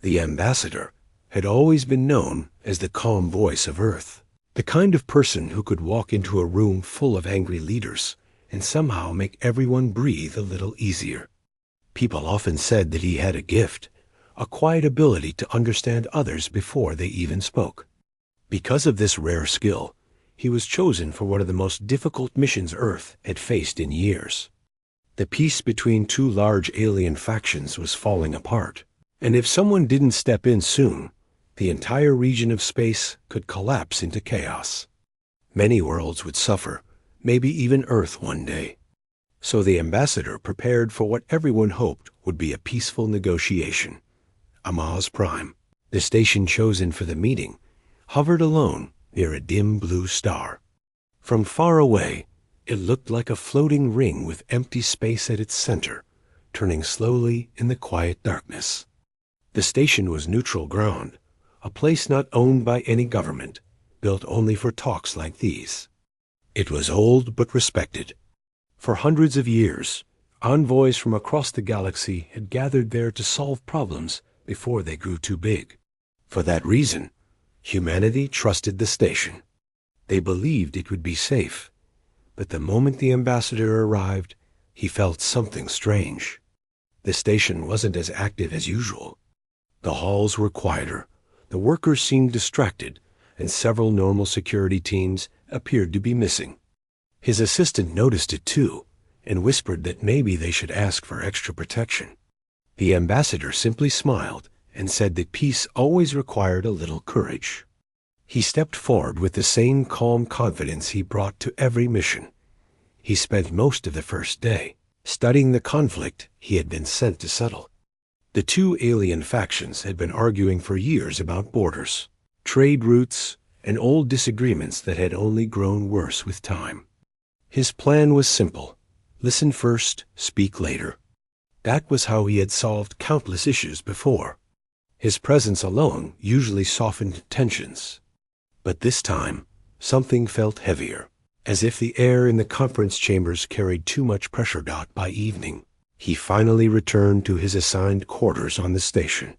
The ambassador had always been known as the calm voice of Earth, the kind of person who could walk into a room full of angry leaders and somehow make everyone breathe a little easier. People often said that he had a gift, a quiet ability to understand others before they even spoke. Because of this rare skill, he was chosen for one of the most difficult missions Earth had faced in years. The peace between two large alien factions was falling apart, and if someone didn't step in soon, the entire region of space could collapse into chaos. Many worlds would suffer, maybe even Earth one day. So the ambassador prepared for what everyone hoped would be a peaceful negotiation. Amaz Prime, the station chosen for the meeting, hovered alone near a dim blue star. From far away, it looked like a floating ring with empty space at its center, turning slowly in the quiet darkness. The station was neutral ground, a place not owned by any government, built only for talks like these. It was old but respected. For hundreds of years, envoys from across the galaxy had gathered there to solve problems before they grew too big. For that reason, humanity trusted the station. They believed it would be safe. But the moment the ambassador arrived, he felt something strange. The station wasn't as active as usual. The halls were quieter, the workers seemed distracted, and several normal security teams appeared to be missing. His assistant noticed it too, and whispered that maybe they should ask for extra protection. The ambassador simply smiled and said that peace always required a little courage. He stepped forward with the same calm confidence he brought to every mission. He spent most of the first day studying the conflict he had been sent to settle. The two alien factions had been arguing for years about borders, trade routes, and old disagreements that had only grown worse with time. His plan was simple: listen first, speak later. That was how he had solved countless issues before. His presence alone usually softened tensions. But this time, something felt heavier, as if the air in the conference chambers carried too much pressure. By evening, he finally returned to his assigned quarters on the station.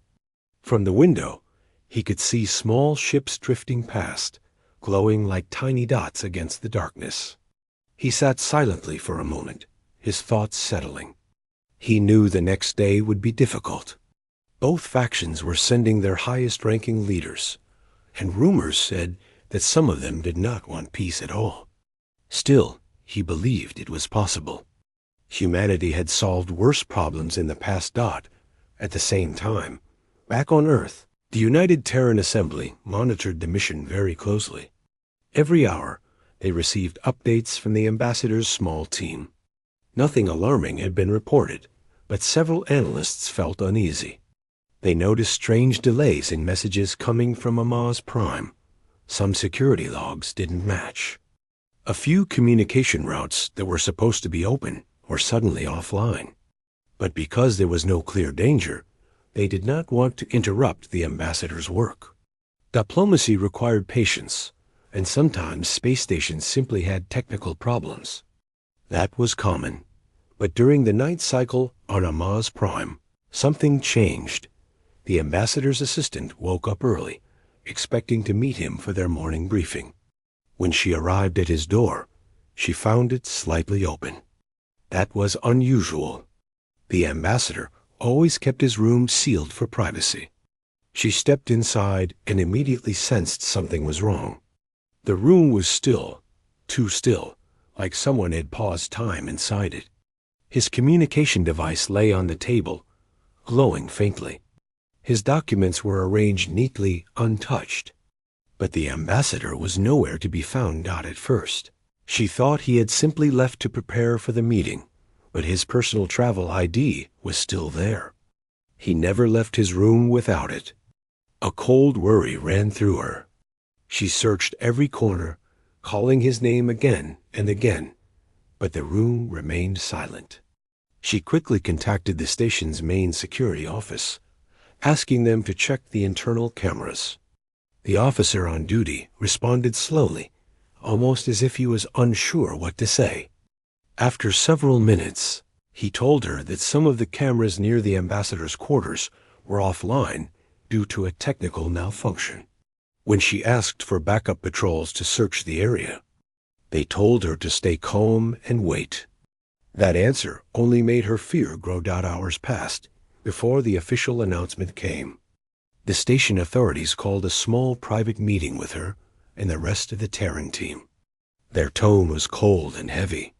From the window, he could see small ships drifting past, glowing like tiny dots against the darkness. He sat silently for a moment, his thoughts settling. He knew the next day would be difficult. Both factions were sending their highest-ranking leaders, and rumors said that some of them did not want peace at all. Still, he believed it was possible. Humanity had solved worse problems in the past. At the same time, back on Earth, the United Terran Assembly monitored the mission very closely. Every hour, they received updates from the ambassador's small team. Nothing alarming had been reported, but several analysts felt uneasy. They noticed strange delays in messages coming from Amaz Prime. Some security logs didn't match. A few communication routes that were supposed to be open were suddenly offline. But because there was no clear danger, they did not want to interrupt the ambassador's work. Diplomacy required patience, and sometimes space stations simply had technical problems. That was common. But during the night cycle on Amaz Prime, something changed. The ambassador's assistant woke up early, expecting to meet him for their morning briefing. When she arrived at his door, she found it slightly open. That was unusual. The ambassador always kept his room sealed for privacy. She stepped inside and immediately sensed something was wrong. The room was still, too still, like someone had paused time inside it. His communication device lay on the table, glowing faintly. His documents were arranged neatly, untouched. But the ambassador was nowhere to be found. At first, she thought he had simply left to prepare for the meeting, but his personal travel ID was still there. He never left his room without it. A cold worry ran through her. She searched every corner, calling his name again and again, but the room remained silent. She quickly contacted the station's main security office, asking them to check the internal cameras. The officer on duty responded slowly, almost as if he was unsure what to say. After several minutes, he told her that some of the cameras near the ambassador's quarters were offline due to a technical malfunction. When she asked for backup patrols to search the area, they told her to stay calm and wait. That answer only made her fear grow. Hours passed before the official announcement came. The station authorities called a small private meeting with her and the rest of the Terran team. Their tone was cold and heavy.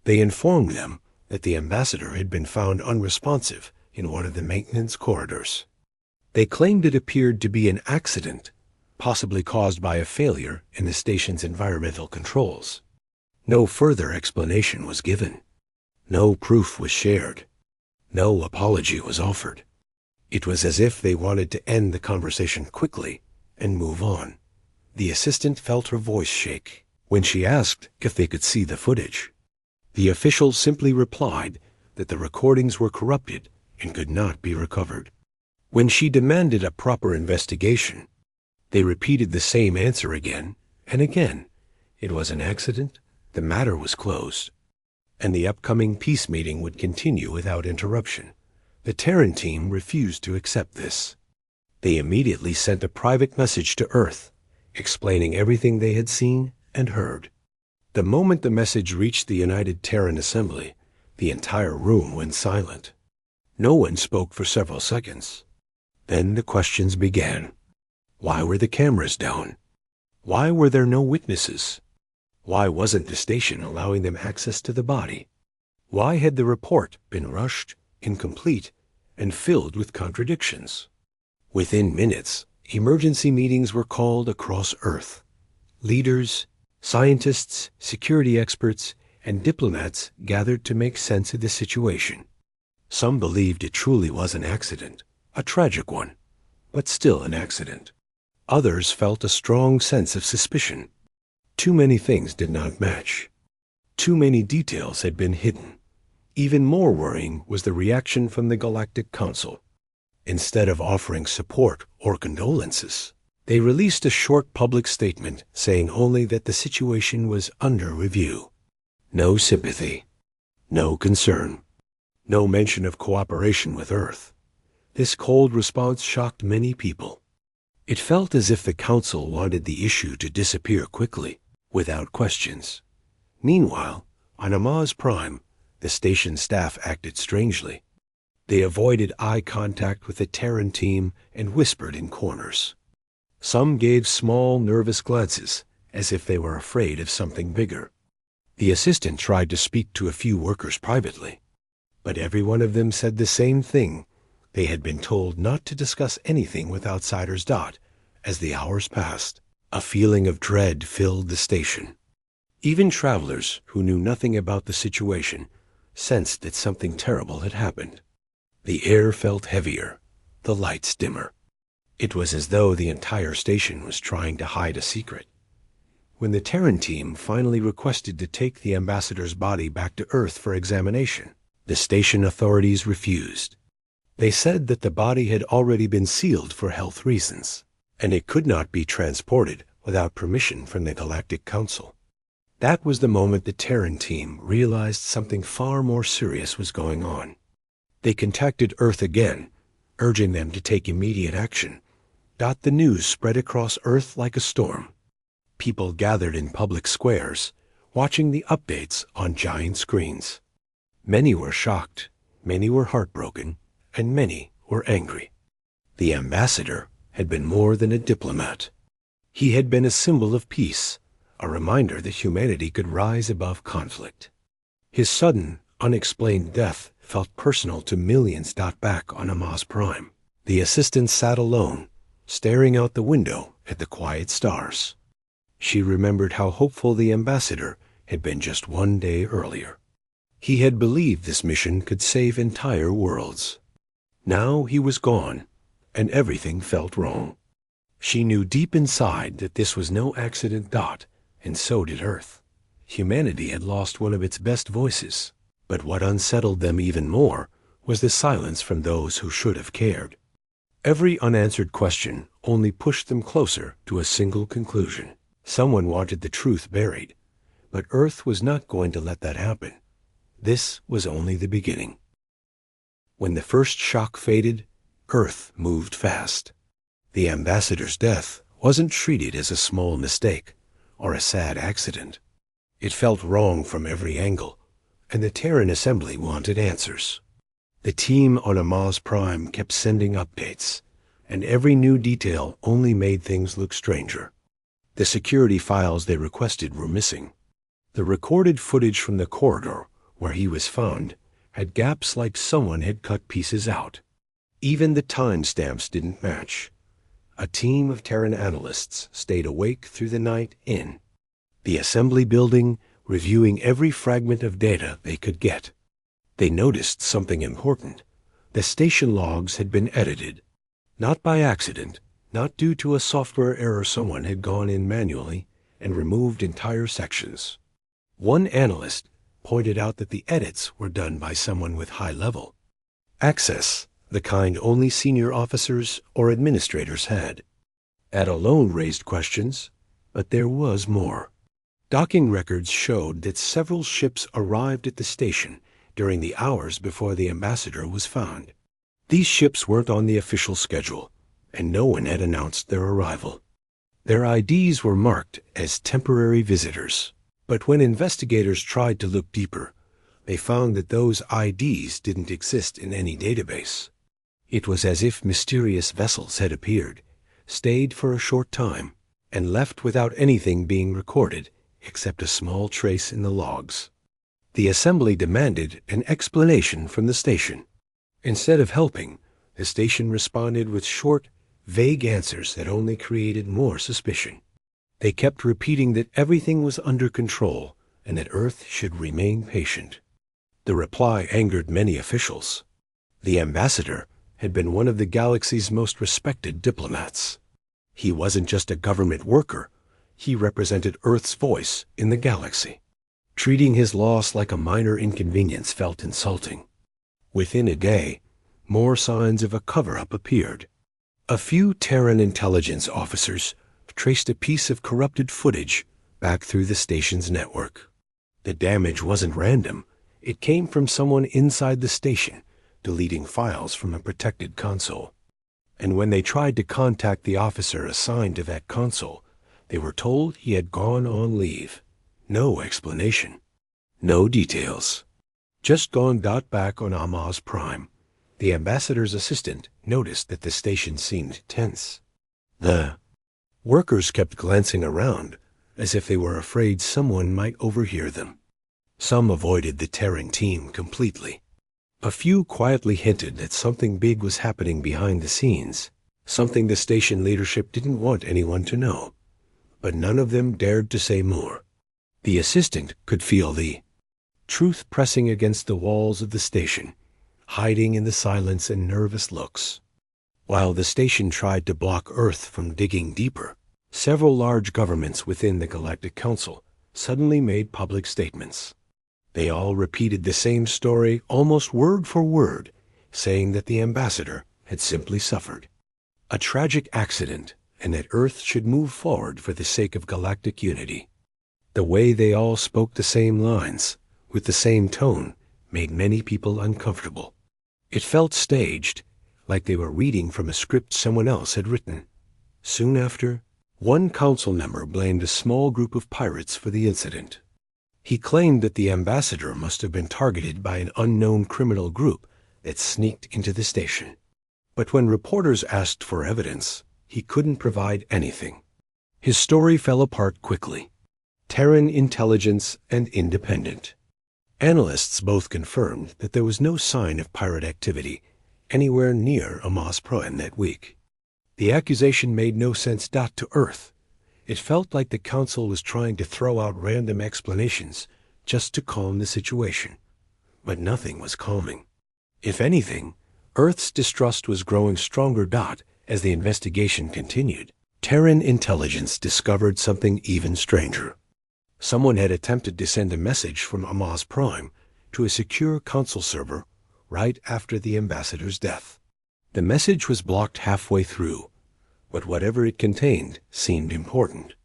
They informed them that the ambassador had been found unresponsive in one of the maintenance corridors. They claimed it appeared to be an accident, possibly caused by a failure in the station's environmental controls. No further explanation was given. No proof was shared. No apology was offered. It was as if they wanted to end the conversation quickly and move on. The assistant felt her voice shake when she asked if they could see the footage. The official simply replied that the recordings were corrupted and could not be recovered. When she demanded a proper investigation, they repeated the same answer again and again. It was an accident, the matter was closed, and the upcoming peace meeting would continue without interruption. The Terran team refused to accept this. They immediately sent a private message to Earth, explaining everything they had seen and heard. The moment the message reached the United Terran Assembly, the entire room went silent. No one spoke for several seconds. Then the questions began. Why were the cameras down? Why were there no witnesses? Why wasn't the station allowing them access to the body? Why had the report been rushed, incomplete, and filled with contradictions? Within minutes, emergency meetings were called across Earth. Leaders, scientists, security experts, and diplomats gathered to make sense of the situation. Some believed it truly was an accident, a tragic one, but still an accident. Others felt a strong sense of suspicion. Too many things did not match. Too many details had been hidden. Even more worrying was the reaction from the Galactic Council. Instead of offering support or condolences, they released a short public statement saying only that the situation was under review. No sympathy, no concern, no mention of cooperation with Earth. This cold response shocked many people. It felt as if the Council wanted the issue to disappear quickly, without questions. Meanwhile, on Amaz Prime, the station staff acted strangely. They avoided eye contact with the Terran team and whispered in corners. Some gave small, nervous glances, as if they were afraid of something bigger. The assistant tried to speak to a few workers privately, but every one of them said the same thing. They had been told not to discuss anything with outsiders. As the hours passed, a feeling of dread filled the station. Even travelers who knew nothing about the situation sensed that something terrible had happened. The air felt heavier, the lights dimmer. It was as though the entire station was trying to hide a secret. When the Terran team finally requested to take the ambassador's body back to Earth for examination, the station authorities refused. They said that the body had already been sealed for health reasons, and it could not be transported without permission from the Galactic Council. That was the moment the Terran team realized something far more serious was going on. They contacted Earth again, urging them to take immediate action. The news spread across Earth like a storm. People gathered in public squares, watching the updates on giant screens. Many were shocked, many were heartbroken, and many were angry. The ambassador had been more than a diplomat. He had been a symbol of peace, a reminder that humanity could rise above conflict. His sudden, unexplained death felt personal to millions. Back on Amaz Prime, the assistant sat alone, staring out the window at the quiet stars. She remembered how hopeful the ambassador had been just one day earlier. He had believed this mission could save entire worlds. Now he was gone, and everything felt wrong. She knew deep inside that this was no accident. And so did Earth. Humanity had lost one of its best voices, but what unsettled them even more was the silence from those who should have cared. Every unanswered question only pushed them closer to a single conclusion. Someone wanted the truth buried, but Earth was not going to let that happen. This was only the beginning. When the first shock faded, Earth moved fast. The ambassador's death wasn't treated as a small mistake or a sad accident. It felt wrong from every angle, and the Terran Assembly wanted answers. The team on Amaz Prime kept sending updates, and every new detail only made things look stranger. The security files they requested were missing. The recorded footage from the corridor where he was found had gaps like someone had cut pieces out. Even the timestamps didn't match. A team of Terran analysts stayed awake through the night in the assembly building, reviewing every fragment of data they could get. They noticed something important. The station logs had been edited. Not by accident, not due to a software error. Someone had gone in manually and removed entire sections. One analyst pointed out that the edits were done by someone with high-level access, the kind only senior officers or administrators had. That alone raised questions, but there was more. Docking records showed that several ships arrived at the station during the hours before the ambassador was found. These ships weren't on the official schedule, and no one had announced their arrival. Their IDs were marked as temporary visitors, but when investigators tried to look deeper, they found that those IDs didn't exist in any database. It was as if mysterious vessels had appeared, stayed for a short time, and left without anything being recorded except a small trace in the logs. The assembly demanded an explanation from the station. Instead of helping, the station responded with short, vague answers that only created more suspicion. They kept repeating that everything was under control and that Earth should remain patient. The reply angered many officials. The ambassador had been one of the galaxy's most respected diplomats. He wasn't just a government worker. He represented Earth's voice in the galaxy. Treating his loss like a minor inconvenience felt insulting. Within a day, more signs of a cover-up appeared. A few Terran intelligence officers traced a piece of corrupted footage back through the station's network. The damage wasn't random. It came from someone inside the station, deleting files from a protected console. And when they tried to contact the officer assigned to that console, they were told he had gone on leave. No explanation. No details. Just gone. Back on Amaz Prime, the ambassador's assistant noticed that the station seemed tense. The workers kept glancing around, as if they were afraid someone might overhear them. Some avoided the Terran team completely. A few quietly hinted that something big was happening behind the scenes, something the station leadership didn't want anyone to know. But none of them dared to say more. The assistant could feel the truth pressing against the walls of the station, hiding in the silence and nervous looks. While the station tried to block Earth from digging deeper, several large governments within the Galactic Council suddenly made public statements. They all repeated the same story almost word for word, saying that the ambassador had simply suffered a tragic accident and that Earth should move forward for the sake of galactic unity. The way they all spoke the same lines, with the same tone, made many people uncomfortable. It felt staged, like they were reading from a script someone else had written. Soon after, one council member blamed a small group of pirates for the incident. He claimed that the ambassador must have been targeted by an unknown criminal group that sneaked into the station. But when reporters asked for evidence, he couldn't provide anything. His story fell apart quickly. Terran intelligence and independent. Analysts both confirmed that there was no sign of pirate activity anywhere near Amaz Prime that week. The accusation made no sense. To Earth, it felt like the Council was trying to throw out random explanations just to calm the situation. But nothing was calming. If anything, Earth's distrust was growing stronger. As the investigation continued, Terran intelligence discovered something even stranger. Someone had attempted to send a message from Amaz Prime to a secure Council server right after the ambassador's death. The message was blocked halfway through, but whatever it contained seemed important.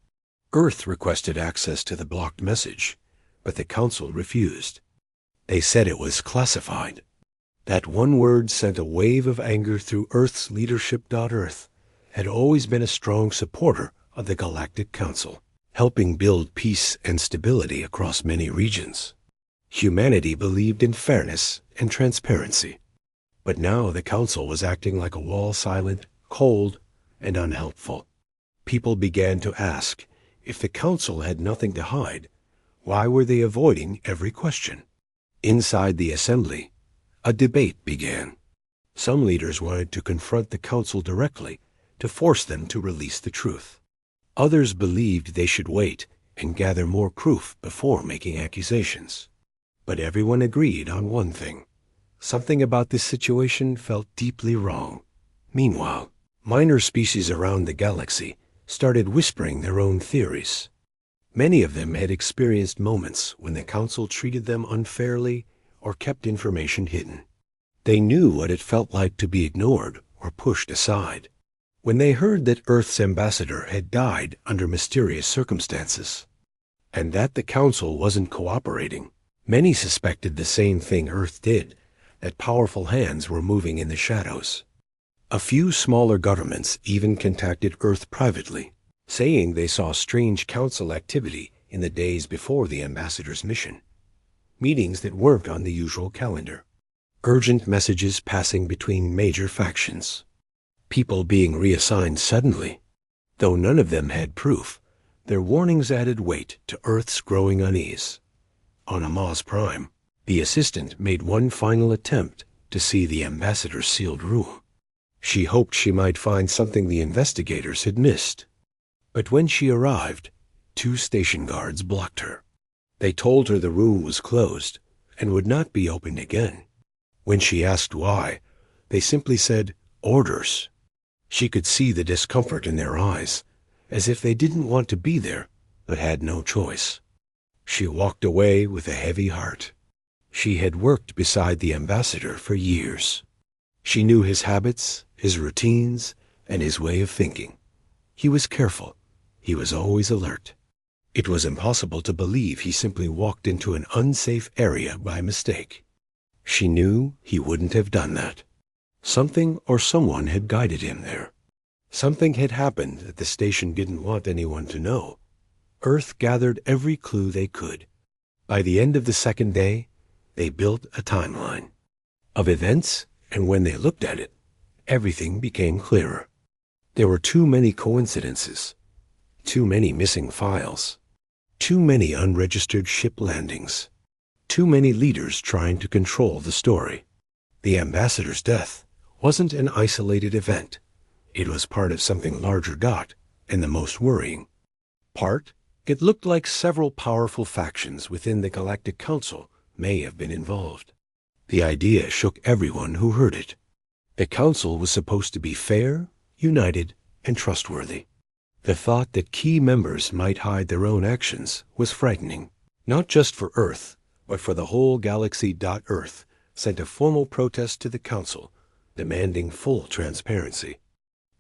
Earth requested access to the blocked message, but the Council refused. They said it was classified. That one word sent a wave of anger through Earth's leadership. Earth had always been a strong supporter of the Galactic Council, helping build peace and stability across many regions. Humanity believed in fairness and transparency. But now the Council was acting like a wall, silent, cold, and unhelpful. People began to ask, if the Council had nothing to hide, why were they avoiding every question? Inside the assembly, a debate began. Some leaders wanted to confront the Council directly to force them to release the truth. Others believed they should wait and gather more proof before making accusations. But everyone agreed on one thing. Something about this situation felt deeply wrong. Meanwhile, minor species around the galaxy started whispering their own theories. Many of them had experienced moments when the Council treated them unfairly or kept information hidden. They knew what it felt like to be ignored or pushed aside. When they heard that Earth's ambassador had died under mysterious circumstances, and that the Council wasn't cooperating, many suspected the same thing Earth did, that powerful hands were moving in the shadows. A few smaller governments even contacted Earth privately, saying they saw strange Council activity in the days before the ambassador's mission. Meetings that weren't on the usual calendar. Urgent messages passing between major factions. People being reassigned suddenly. Though none of them had proof, their warnings added weight to Earth's growing unease. On Amaz Prime, the assistant made one final attempt to see the ambassador's sealed room. She hoped she might find something the investigators had missed. But when she arrived, 2 station guards blocked her. They told her the room was closed and would not be opened again. When she asked why, they simply said, "Orders." She could see the discomfort in their eyes, as if they didn't want to be there, but had no choice. She walked away with a heavy heart. She had worked beside the ambassador for years. She knew his habits, his routines, and his way of thinking. He was careful. He was always alert. It was impossible to believe he simply walked into an unsafe area by mistake. She knew he wouldn't have done that. Something or someone had guided him there. Something had happened that the station didn't want anyone to know. Earth gathered every clue they could. By the end of the second day, they built a timeline of events, and when they looked at it, everything became clearer. There were too many coincidences, too many missing files, too many unregistered ship landings, too many leaders trying to control the story. The ambassador's death wasn't an isolated event. It was part of something larger, and the most worrying part, it looked like several powerful factions within the Galactic Council may have been involved. The idea shook everyone who heard it. The Council was supposed to be fair, united, and trustworthy. The thought that key members might hide their own actions was frightening, not just for Earth, but for the whole galaxy. Earth sent a formal protest to the Council, demanding full transparency.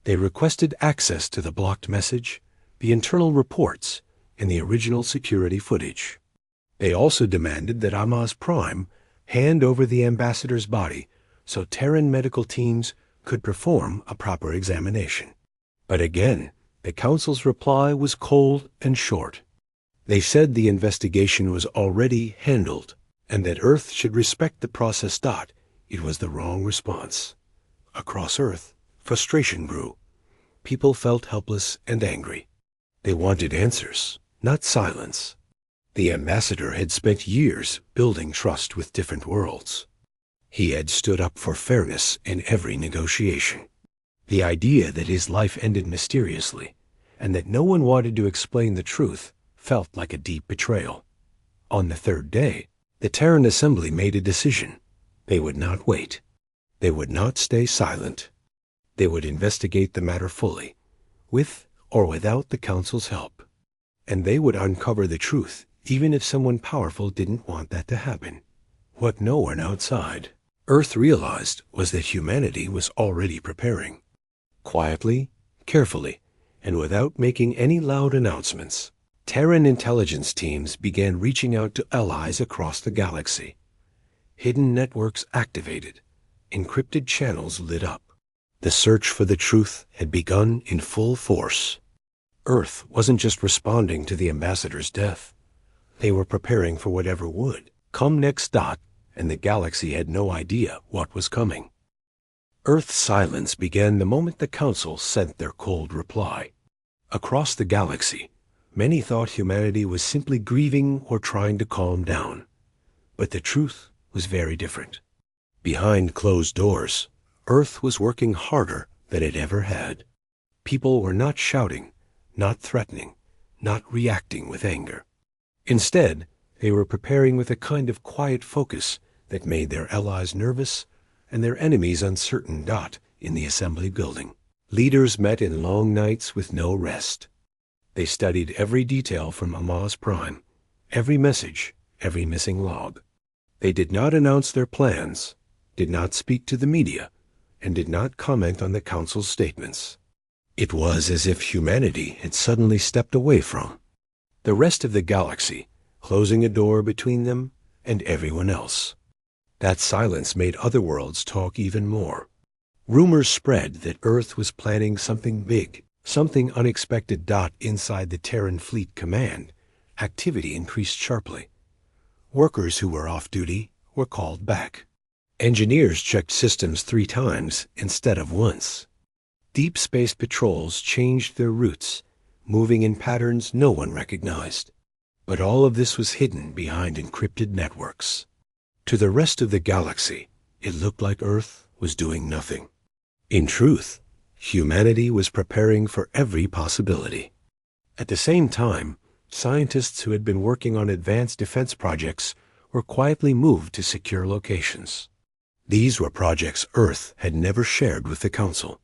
They requested access to the blocked message, the internal reports, and the original security footage. They also demanded that Amaz Prime hand over the ambassador's body so Terran medical teams could perform a proper examination. But again, the Council's reply was cold and short. They said the investigation was already handled and that Earth should respect the process. It was the wrong response. Across Earth, frustration grew. People felt helpless and angry. They wanted answers, not silence. The ambassador had spent years building trust with different worlds. He had stood up for fairness in every negotiation. The idea that his life ended mysteriously and that no one wanted to explain the truth felt like a deep betrayal. On the third day, the Terran Assembly made a decision. They would not wait. They would not stay silent. They would investigate the matter fully, with or without the Council's help. And they would uncover the truth, even if someone powerful didn't want that to happen. What no one outside Earth realized was that humanity was already preparing. Quietly, carefully, and without making any loud announcements, Terran intelligence teams began reaching out to allies across the galaxy. Hidden networks activated, encrypted channels lit up. The search for the truth had begun in full force. Earth wasn't just responding to the ambassador's death. They were preparing for whatever would come next. And the galaxy had no idea what was coming. Earth's silence began the moment the Council sent their cold reply. Across the galaxy, many thought humanity was simply grieving or trying to calm down. But the truth was very different. Behind closed doors, Earth was working harder than it ever had. People were not shouting, not threatening, not reacting with anger. Instead, they were preparing with a kind of quiet focus that made their allies nervous and their enemies uncertain. In the assembly building, leaders met in long nights with no rest. They studied every detail from Amaz Prime, every message, every missing log. They did not announce their plans, did not speak to the media, and did not comment on the Council's statements. It was as if humanity had suddenly stepped away from the rest of the galaxy, closing a door between them and everyone else. That silence made other worlds talk even more. Rumors spread that Earth was planning something big, something unexpected. Inside the Terran Fleet Command, activity increased sharply. Workers who were off duty were called back. Engineers checked systems 3 times instead of once. Deep space patrols changed their routes, moving in patterns no one recognized. But all of this was hidden behind encrypted networks. To the rest of the galaxy, it looked like Earth was doing nothing. In truth, humanity was preparing for every possibility. At the same time, scientists who had been working on advanced defense projects were quietly moved to secure locations. These were projects Earth had never shared with the Council.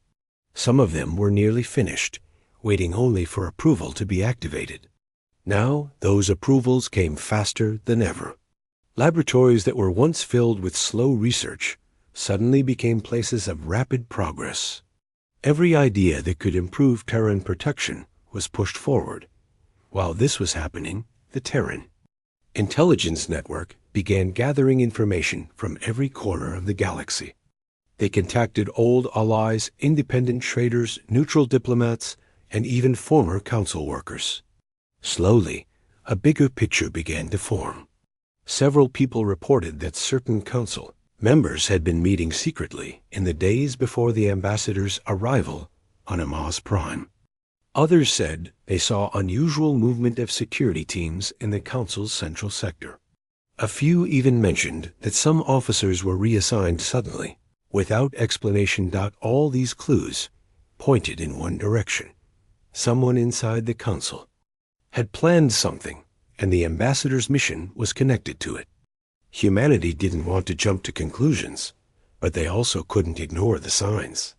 Some of them were nearly finished, waiting only for approval to be activated. Now, those approvals came faster than ever. Laboratories that were once filled with slow research suddenly became places of rapid progress. Every idea that could improve Terran protection was pushed forward. While this was happening, the Terran Intelligence Network began gathering information from every corner of the galaxy. They contacted old allies, independent traders, neutral diplomats, and even former Council workers. Slowly, a bigger picture began to form. Several people reported that certain Council members had been meeting secretly in the days before the ambassador's arrival on Amaz Prime. Others said they saw unusual movement of security teams in the Council's central sector. A few even mentioned that some officers were reassigned suddenly, without explanation. All these clues pointed in one direction. Someone inside the Council had planned something, and the ambassador's mission was connected to it. Humanity didn't want to jump to conclusions, but they also couldn't ignore the signs.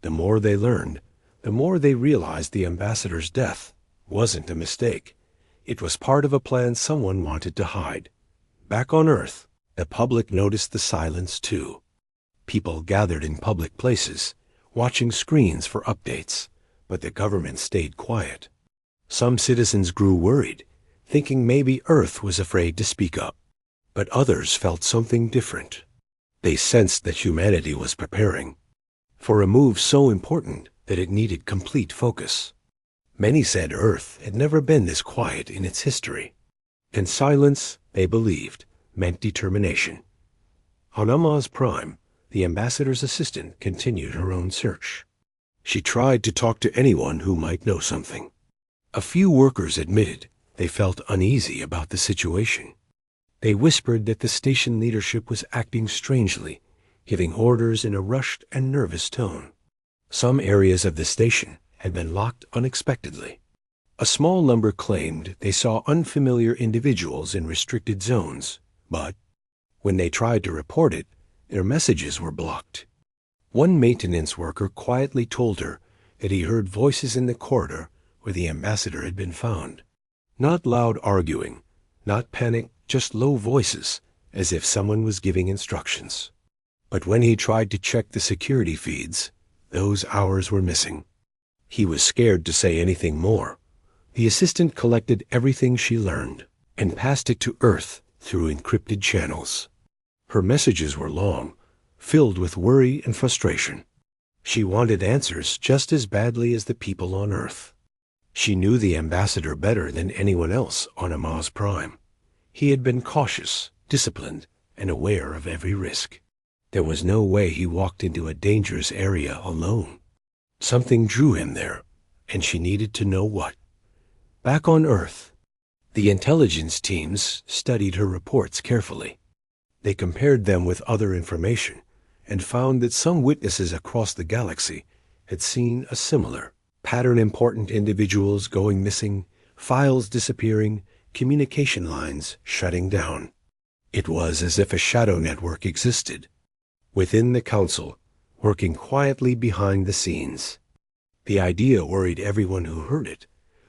The more they learned, the more they realized the ambassador's death wasn't a mistake. It was part of a plan someone wanted to hide. Back on Earth, the public noticed the silence too. People gathered in public places, watching screens for updates, but the government stayed quiet. Some citizens grew worried, thinking maybe Earth was afraid to speak up. But others felt something different. They sensed that humanity was preparing for a move so important that it needed complete focus. Many said Earth had never been this quiet in its history. And silence, they believed, meant determination. On Amaz Prime, the ambassador's assistant continued her own search. She tried to talk to anyone who might know something. A few workers admitted they felt uneasy about the situation. They whispered that the station leadership was acting strangely, giving orders in a rushed and nervous tone. Some areas of the station had been locked unexpectedly. A small number claimed they saw unfamiliar individuals in restricted zones, but when they tried to report it, their messages were blocked. One maintenance worker quietly told her that he heard voices in the corridor where the ambassador had been found. Not loud arguing, not panic, just low voices, as if someone was giving instructions. But when he tried to check the security feeds, those hours were missing. He was scared to say anything more. The assistant collected everything she learned and passed it to Earth through encrypted channels. Her messages were long, filled with worry and frustration. She wanted answers just as badly as the people on Earth. She knew the ambassador better than anyone else on Amaz Prime. He had been cautious, disciplined, and aware of every risk. There was no way he walked into a dangerous area alone. Something drew him there, and she needed to know what. Back on Earth, the intelligence teams studied her reports carefully. They compared them with other information and found that some witnesses across the galaxy had seen a similar pattern: important individuals going missing, files disappearing, communication lines shutting down. It was as if a shadow network existed within the council, working quietly behind the scenes. The idea worried everyone who heard it,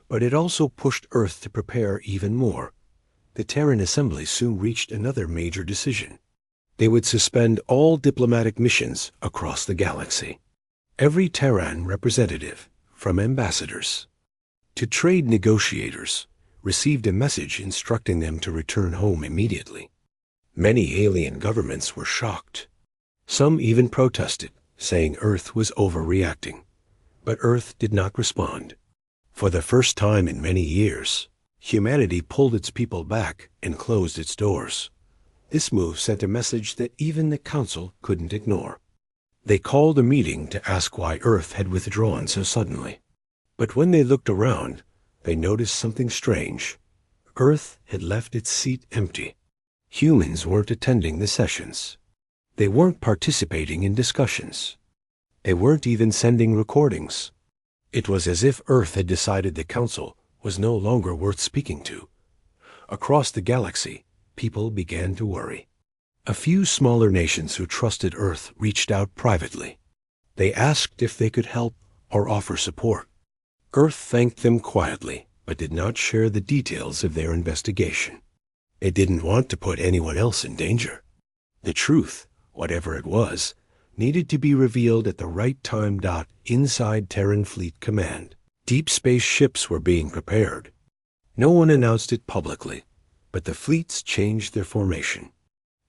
but it also pushed Earth to prepare even more. The Terran Assembly soon reached another major decision. They would suspend all diplomatic missions across the galaxy. Every Terran representative, from ambassadors to trade negotiators, received a message instructing them to return home immediately. Many alien governments were shocked. Some even protested, saying Earth was overreacting. But Earth did not respond. For the first time in many years, humanity pulled its people back and closed its doors. This move sent a message that even the Council couldn't ignore. They called a meeting to ask why Earth had withdrawn so suddenly. But when they looked around, they noticed something strange. Earth had left its seat empty. Humans weren't attending the sessions. They weren't participating in discussions. They weren't even sending recordings. It was as if Earth had decided the Council was no longer worth speaking to. Across the galaxy, people began to worry. A few smaller nations who trusted Earth reached out privately. They asked if they could help or offer support. Earth thanked them quietly, but did not share the details of their investigation. It didn't want to put anyone else in danger. The truth, whatever it was, needed to be revealed at the right time. Inside Terran Fleet Command, deep space ships were being prepared. No one announced it publicly, but the fleets changed their formation.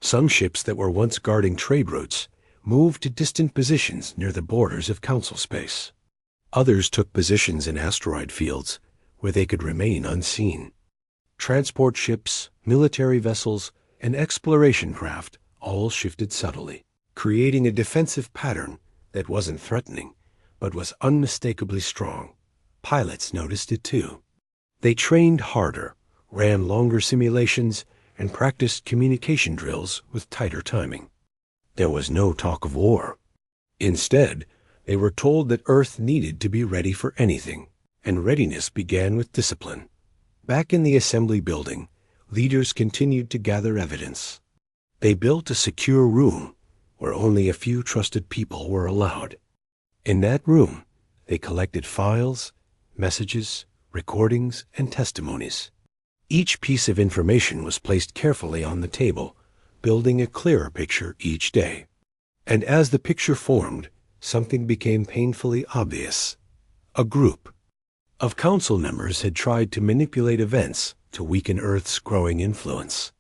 Some ships that were once guarding trade routes moved to distant positions near the borders of Council space. Others took positions in asteroid fields where they could remain unseen. Transport ships, military vessels, and exploration craft all shifted subtly, creating a defensive pattern that wasn't threatening, but was unmistakably strong. Pilots noticed it too. They trained harder, ran longer simulations, and practiced communication drills with tighter timing. There was no talk of war. Instead, they were told that Earth needed to be ready for anything, and readiness began with discipline. Back in the assembly building, leaders continued to gather evidence. They built a secure room where only a few trusted people were allowed. In that room, they collected files, messages, recordings, and testimonies. Each piece of information was placed carefully on the table, building a clearer picture each day. And as the picture formed, something became painfully obvious. A group of Council members had tried to manipulate events to weaken Earth's growing influence.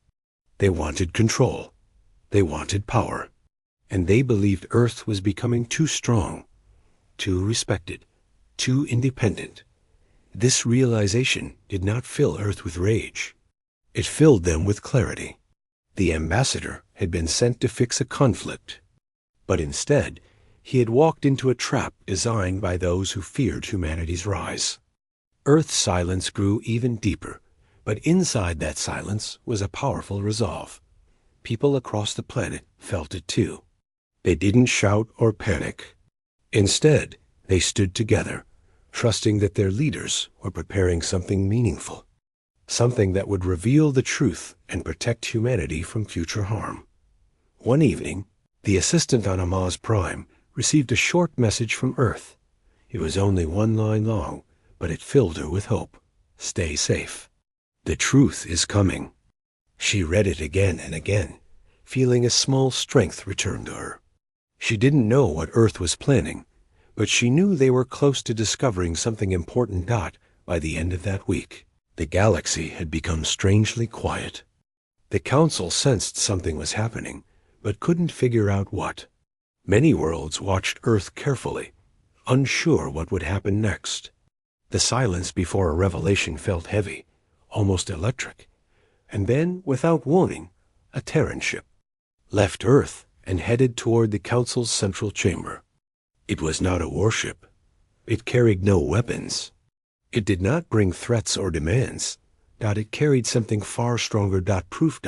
They wanted control. They wanted power. And they believed Earth was becoming too strong, too respected, too independent. This realization did not fill Earth with rage. It filled them with clarity. The ambassador had been sent to fix a conflict, but instead, he had walked into a trap designed by those who feared humanity's rise. Earth's silence grew even deeper, but inside that silence was a powerful resolve. People across the planet felt it too. They didn't shout or panic. Instead, they stood together, trusting that their leaders were preparing something meaningful, something that would reveal the truth and protect humanity from future harm. One evening, the assistant on Amaz Prime received a short message from Earth. It was only one line long, but it filled her with hope. Stay safe. The truth is coming. She read it again and again, feeling a small strength return to her. She didn't know what Earth was planning, but she knew they were close to discovering something important. By the end of that week, the galaxy had become strangely quiet. The Council sensed something was happening, but couldn't figure out what. Many worlds watched Earth carefully, unsure what would happen next. The silence before a revelation felt heavy, almost electric. And then, without warning, a Terran ship left Earth and headed toward the Council's central chamber. It was not a warship. It carried no weapons. It did not bring threats or demands. It carried something far stronger. Proof.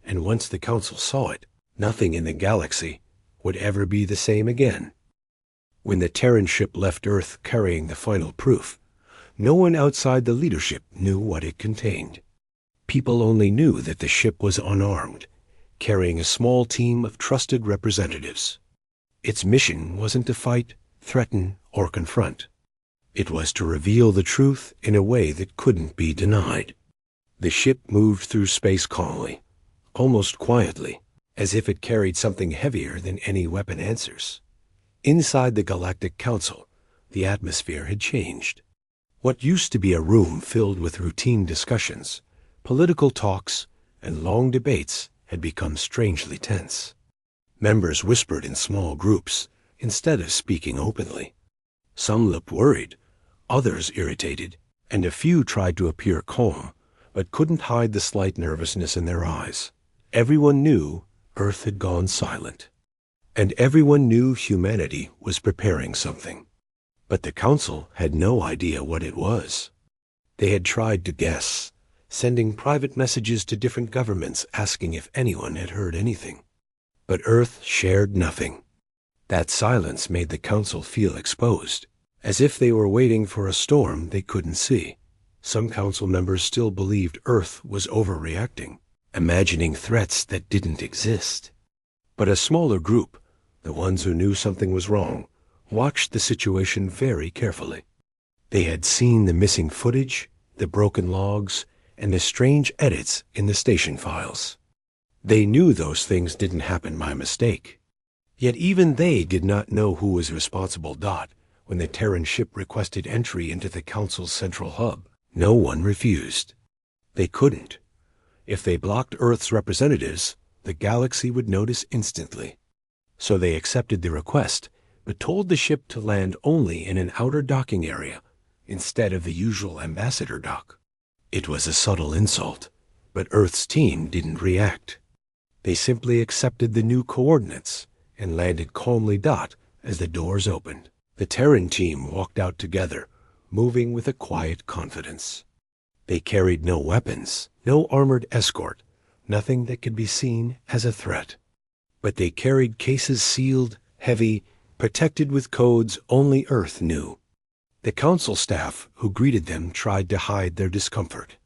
And once the Council saw it, nothing in the galaxy would ever be the same again. When the Terran ship left Earth carrying the final proof, no one outside the leadership knew what it contained. People only knew that the ship was unarmed, carrying a small team of trusted representatives. Its mission wasn't to fight, threaten, or confront. It was to reveal the truth in a way that couldn't be denied. The ship moved through space calmly, almost quietly, as if it carried something heavier than any weapon answers. Inside the Galactic Council, the atmosphere had changed. What used to be a room filled with routine discussions, political talks, and long debates had become strangely tense. Members whispered in small groups instead of speaking openly. Some looked worried, others irritated, and a few tried to appear calm, but couldn't hide the slight nervousness in their eyes. Everyone knew Earth had gone silent, and everyone knew humanity was preparing something. But the Council had no idea what it was. They had tried to guess, sending private messages to different governments asking if anyone had heard anything. But Earth shared nothing. That silence made the Council feel exposed, as if they were waiting for a storm they couldn't see. Some Council members still believed Earth was overreacting, imagining threats that didn't exist. But a smaller group, the ones who knew something was wrong, watched the situation very carefully. They had seen the missing footage, the broken logs, and the strange edits in the station files. They knew those things didn't happen by mistake. Yet even they did not know who was responsible. When the Terran ship requested entry into the Council's central hub, no one refused. They couldn't. If they blocked Earth's representatives, the galaxy would notice instantly. So they accepted the request, but told the ship to land only in an outer docking area instead of the usual ambassador dock. It was a subtle insult, but Earth's team didn't react. They simply accepted the new coordinates and landed calmly. As the doors opened, the Terran team walked out together, moving with a quiet confidence. They carried no weapons, no armored escort, nothing that could be seen as a threat. But they carried cases sealed, heavy, protected with codes only Earth knew. The Council staff who greeted them tried to hide their discomfort.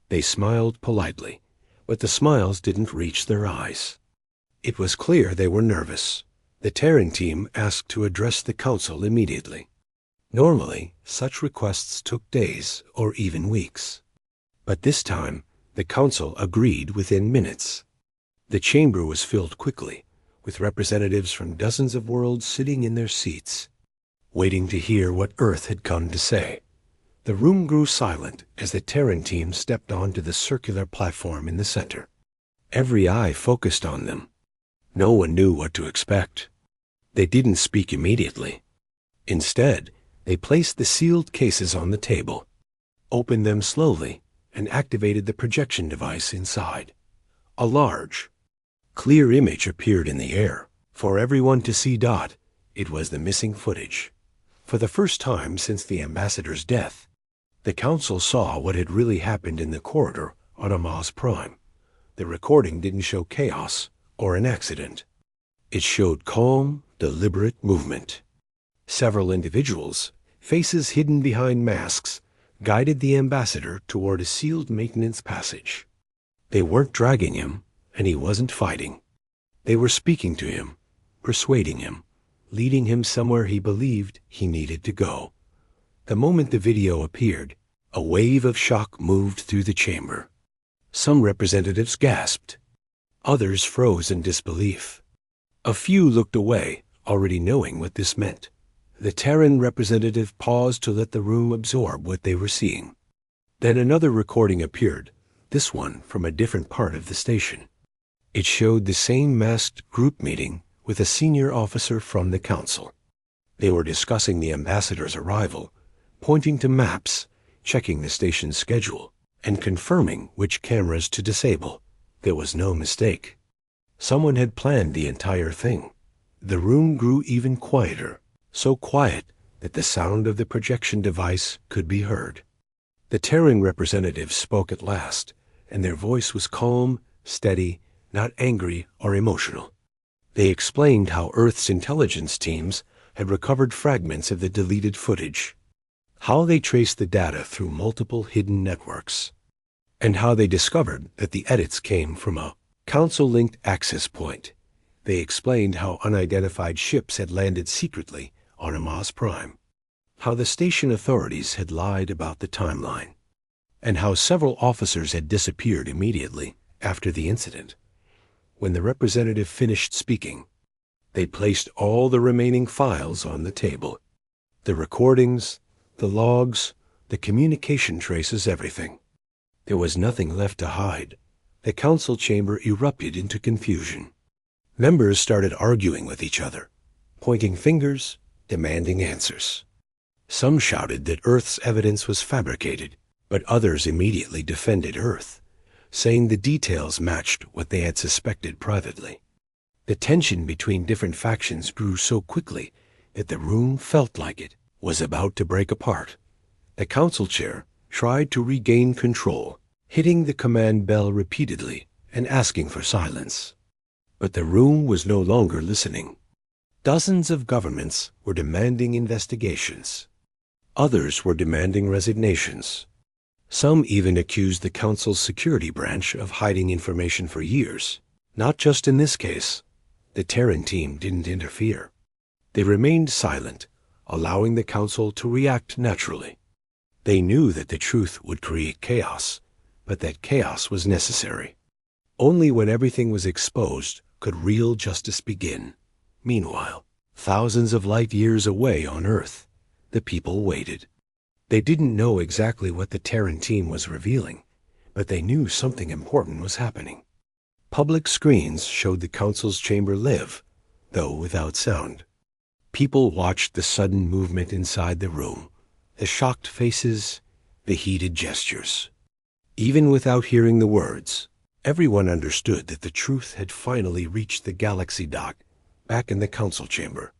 They smiled politely, but the smiles didn't reach their eyes. It was clear they were nervous. The Terran team asked to address the Council immediately. Normally, such requests took days or even weeks. But this time, the Council agreed within minutes. The chamber was filled quickly, with representatives from dozens of worlds sitting in their seats, waiting to hear what Earth had come to say. The room grew silent as the Terran team stepped onto the circular platform in the center. Every eye focused on them. No one knew what to expect. They didn't speak immediately. Instead, they placed the sealed cases on the table, opened them slowly, and activated the projection device inside. A large, clear image appeared in the air for everyone to see. It was the missing footage. For the first time since the ambassador's death, the Council saw what had really happened in the corridor on Amaz Prime. The recording didn't show chaos or an accident. It showed calm, deliberate movement. Several individuals, faces hidden behind masks, guided the ambassador toward a sealed maintenance passage. They weren't dragging him, and he wasn't fighting. They were speaking to him, persuading him, leading him somewhere he believed he needed to go. The moment the video appeared, a wave of shock moved through the chamber. Some representatives gasped. Others froze in disbelief. A few looked away, already knowing what this meant. The Terran representative paused to let the room absorb what they were seeing. Then another recording appeared, this one from a different part of the station. It showed the same masked group meeting with a senior officer from the council. They were discussing the ambassador's arrival, pointing to maps, checking the station's schedule, and confirming which cameras to disable. There was no mistake. Someone had planned the entire thing. The room grew even quieter, so quiet that the sound of the projection device could be heard. The Terran representatives spoke at last, and their voice was calm, steady, not angry or emotional. They explained how Earth's intelligence teams had recovered fragments of the deleted footage, how they traced the data through multiple hidden networks, and how they discovered that the edits came from a council-linked access point. They explained how unidentified ships had landed secretly on Amaz Prime, how the station authorities had lied about the timeline, and how several officers had disappeared immediately after the incident. When the representative finished speaking, they placed all the remaining files on the table. The recordings, the logs, the communication traces, everything. There was nothing left to hide. The council chamber erupted into confusion. Members started arguing with each other, pointing fingers, demanding answers. Some shouted that Earth's evidence was fabricated, but others immediately defended Earth, saying the details matched what they had suspected privately. The tension between different factions grew so quickly that the room felt like it was about to break apart. The council chair tried to regain control, hitting the command bell repeatedly and asking for silence. But the room was no longer listening. Dozens of governments were demanding investigations. Others were demanding resignations. Some even accused the council's security branch of hiding information for years. Not just in this case. The Terran team didn't interfere. They remained silent, allowing the council to react naturally. They knew that the truth would create chaos, but that chaos was necessary. Only when everything was exposed could real justice begin. Meanwhile, thousands of light years away on Earth, the people waited. They didn't know exactly what the Terran team was revealing, but they knew something important was happening. Public screens showed the council's chamber live, though without sound. People watched the sudden movement inside the room, the shocked faces, the heated gestures. Even without hearing the words, everyone understood that the truth had finally reached the galaxy dock back in the council chamber.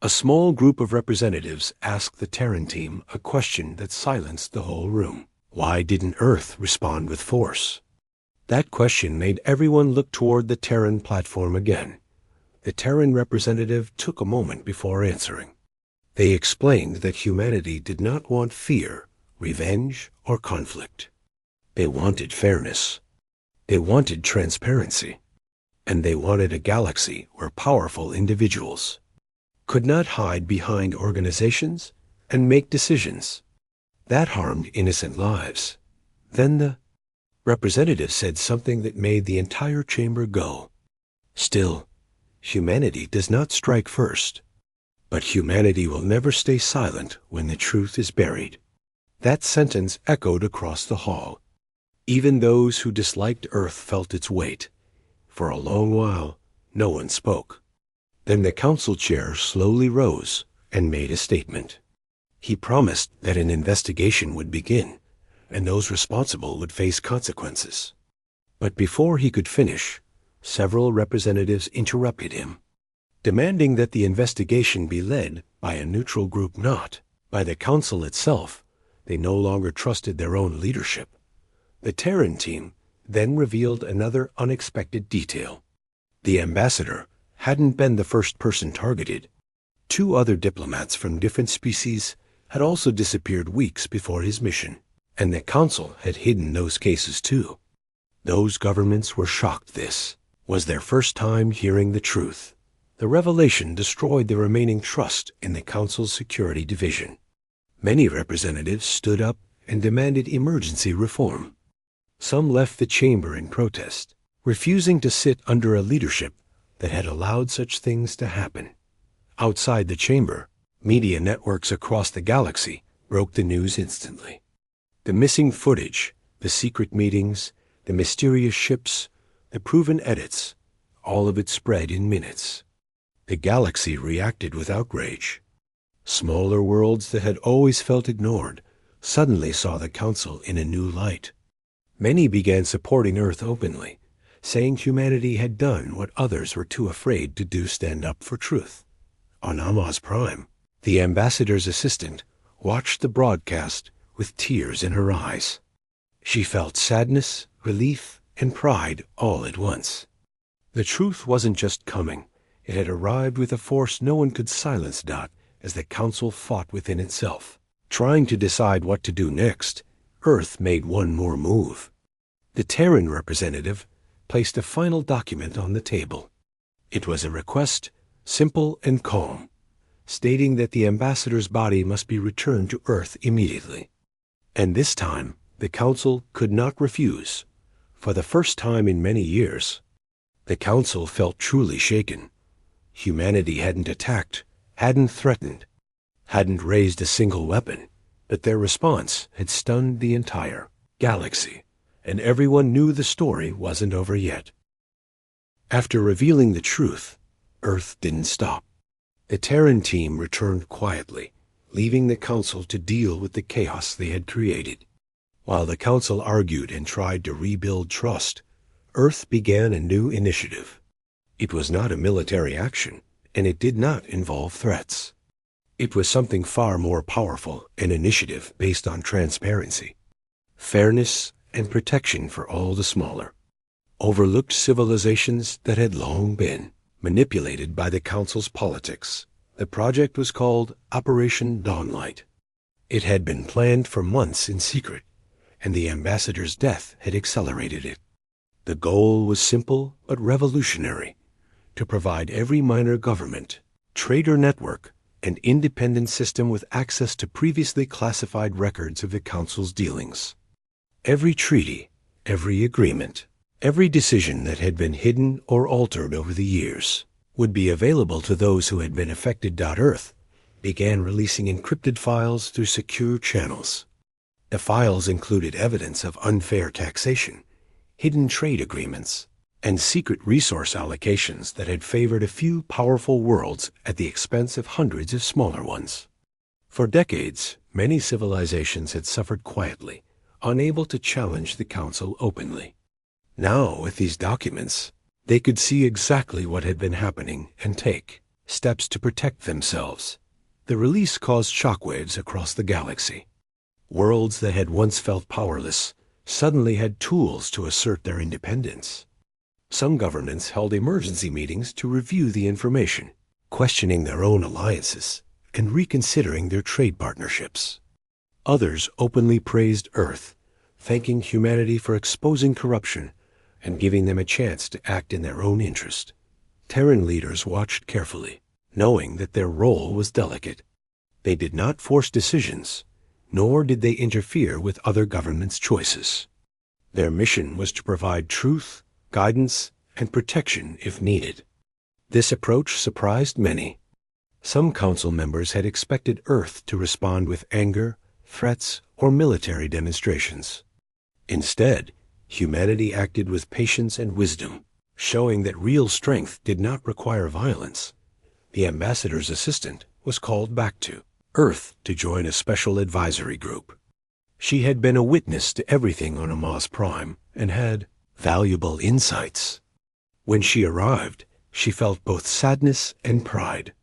A small group of representatives asked the Terran team a question that silenced the whole room. Why didn't Earth respond with force? That question made everyone look toward the Terran platform again. The Terran representative took a moment before answering. They explained that humanity did not want fear, revenge, or conflict. They wanted fairness. They wanted transparency. And they wanted a galaxy where powerful individuals could not hide behind organizations and make decisions. That harmed innocent lives. Then the representative said something that made the entire chamber go. Still, humanity does not strike first. But humanity will never stay silent when the truth is buried. That sentence echoed across the hall. Even those who disliked Earth felt its weight. For a long while, no one spoke. Then the council chair slowly rose and made a statement. He promised that an investigation would begin, and those responsible would face consequences. But before he could finish, several representatives interrupted him, demanding that the investigation be led by a neutral group, not by the council itself. They no longer trusted their own leadership. The Terran team then revealed another unexpected detail. The ambassador hadn't been the first person targeted. 2 other diplomats from different species had also disappeared weeks before his mission, and the council had hidden those cases too. Those governments were shocked. This was their first time hearing the truth. The revelation destroyed the remaining trust in the council's security division. Many representatives stood up and demanded emergency reform. Some left the chamber in protest, refusing to sit under a leadership that had allowed such things to happen. Outside the chamber, media networks across the galaxy broke the news instantly. The missing footage, the secret meetings, the mysterious ships, the proven edits, all of it spread in minutes. The galaxy reacted with outrage. Smaller worlds that had always felt ignored suddenly saw the Council in a new light. Many began supporting Earth openly, saying humanity had done what others were too afraid to do, stand up for truth. On Amaz Prime, the ambassador's assistant watched the broadcast with tears in her eyes. She felt sadness, relief, and pride all at once. The truth wasn't just coming. It had arrived with a force no one could silence. As the Council fought within itself, trying to decide what to do next, Earth made one more move. The Terran representative placed a final document on the table. It was a request, simple and calm, stating that the ambassador's body must be returned to Earth immediately. And this time, the Council could not refuse. For the first time in many years, the Council felt truly shaken. Humanity hadn't attacked, hadn't threatened, hadn't raised a single weapon, but their response had stunned the entire galaxy, and everyone knew the story wasn't over yet. After revealing the truth, Earth didn't stop. The Terran team returned quietly, leaving the Council to deal with the chaos they had created. While the Council argued and tried to rebuild trust, Earth began a new initiative. It was not a military action, and it did not involve threats. It was something far more powerful, an initiative based on transparency, fairness, and protection for all the smaller, overlooked civilizations that had long been manipulated by the Council's politics. The project was called Operation Dawnlight. It had been planned for months in secret, and the ambassador's death had accelerated it. The goal was simple but revolutionary: to provide every minor government, trader network, and independent system with access to previously classified records of the Council's dealings. Every treaty, every agreement, every decision that had been hidden or altered over the years would be available to those who had been affected. Earth began releasing encrypted files through secure channels. The files included evidence of unfair taxation, hidden trade agreements, and secret resource allocations that had favored a few powerful worlds at the expense of hundreds of smaller ones. For decades, many civilizations had suffered quietly, unable to challenge the Council openly. Now, with these documents, they could see exactly what had been happening and take steps to protect themselves. The release caused shockwaves across the galaxy. Worlds that had once felt powerless suddenly had tools to assert their independence. Some governments held emergency meetings to review the information, questioning their own alliances and reconsidering their trade partnerships. Others openly praised Earth, thanking humanity for exposing corruption and giving them a chance to act in their own interest. Terran leaders watched carefully, knowing that their role was delicate. They did not force decisions, nor did they interfere with other governments' choices. Their mission was to provide truth, guidance, and protection if needed. This approach surprised many. Some Council members had expected Earth to respond with anger, threats, or military demonstrations. Instead, humanity acted with patience and wisdom, showing that real strength did not require violence. The ambassador's assistant was called back to Earth to join a special advisory group. She had been a witness to everything on Amaz Prime and had valuable insights. When she arrived, she felt both sadness and pride.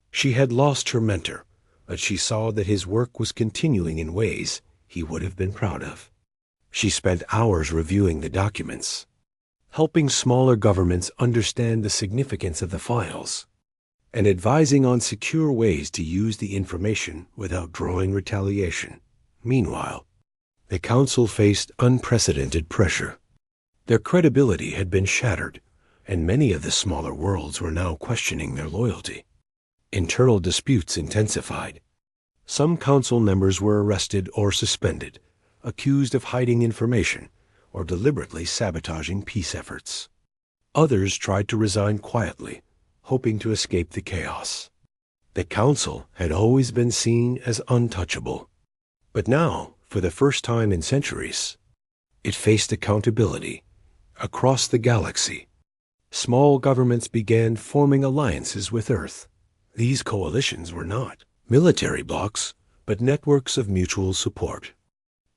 She had lost her mentor, but she saw that his work was continuing in ways he would have been proud of. She spent hours reviewing the documents, helping smaller governments understand the significance of the files, and advising on secure ways to use the information without drawing retaliation. Meanwhile, the Council faced unprecedented pressure. Their credibility had been shattered, and many of the smaller worlds were now questioning their loyalty. Internal disputes intensified. Some Council members were arrested or suspended, accused of hiding information or deliberately sabotaging peace efforts. Others tried to resign quietly, hoping to escape the chaos. The Council had always been seen as untouchable, but now, for the first time in centuries, it faced accountability across the galaxy. Small governments began forming alliances with Earth. These coalitions were not military blocs, but networks of mutual support.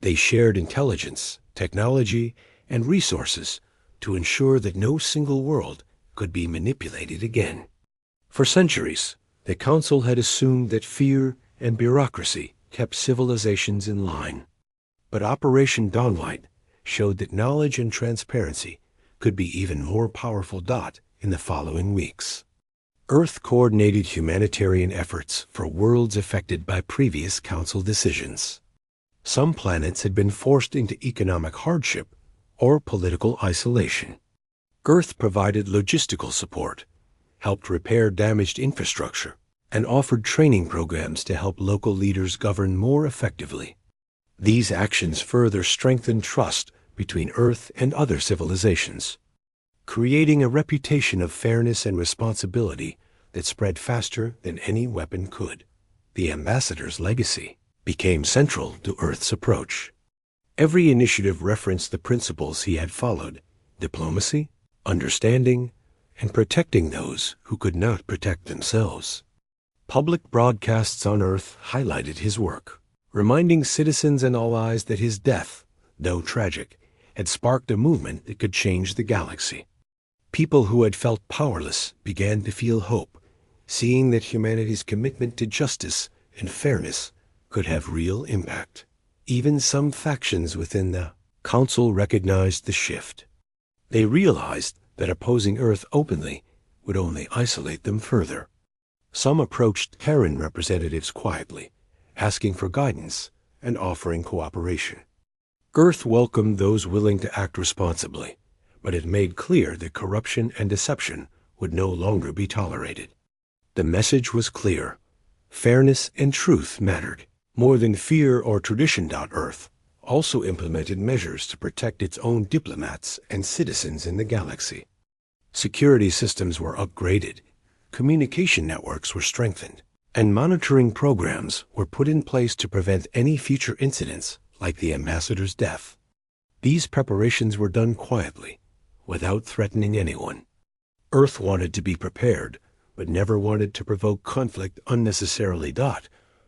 They shared intelligence, technology, and resources to ensure that no single world could be manipulated again. For centuries, the Council had assumed that fear and bureaucracy kept civilizations in line. But Operation Dawnlight showed that knowledge and transparency could be even more powerful. In the following weeks, Earth coordinated humanitarian efforts for worlds affected by previous Council decisions. Some planets had been forced into economic hardship or political isolation. Earth provided logistical support, helped repair damaged infrastructure, and offered training programs to help local leaders govern more effectively. These actions further strengthened trust between Earth and other civilizations, creating a reputation of fairness and responsibility that spread faster than any weapon could. The ambassador's legacy became central to Earth's approach. Every initiative referenced the principles he had followed: diplomacy, understanding, and protecting those who could not protect themselves. Public broadcasts on Earth highlighted his work, reminding citizens and allies that his death, though tragic, had sparked a movement that could change the galaxy. People who had felt powerless began to feel hope, seeing that humanity's commitment to justice and fairness could have real impact. Even some factions within the Council recognized the shift. They realized that opposing Earth openly would only isolate them further. Some approached Terran representatives quietly, asking for guidance and offering cooperation. Earth welcomed those willing to act responsibly, but it made clear that corruption and deception would no longer be tolerated. The message was clear: fairness and truth mattered more than fear or tradition. Earth also implemented measures to protect its own diplomats and citizens in the galaxy. Security systems were upgraded, communication networks were strengthened, and monitoring programs were put in place to prevent any future incidents like the ambassador's death. These preparations were done quietly, without threatening anyone. Earth wanted to be prepared, but never wanted to provoke conflict unnecessarily.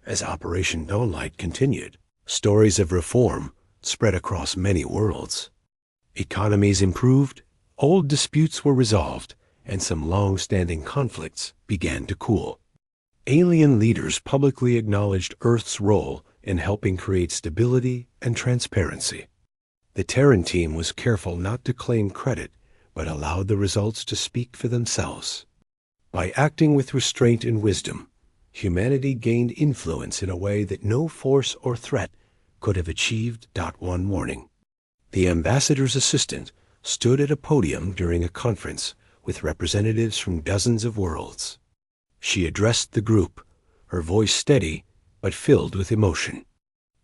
As Operation Dawnlight continued, stories of reform spread across many worlds. Economies improved, old disputes were resolved, and some long-standing conflicts began to cool. Alien leaders publicly acknowledged Earth's role in helping create stability and transparency. The Terran team was careful not to claim credit, but allowed the results to speak for themselves. By acting with restraint and wisdom, humanity gained influence in a way that no force or threat could have achieved. One morning, the ambassador's assistant stood at a podium during a conference with representatives from dozens of worlds. She addressed the group, her voice steady but filled with emotion.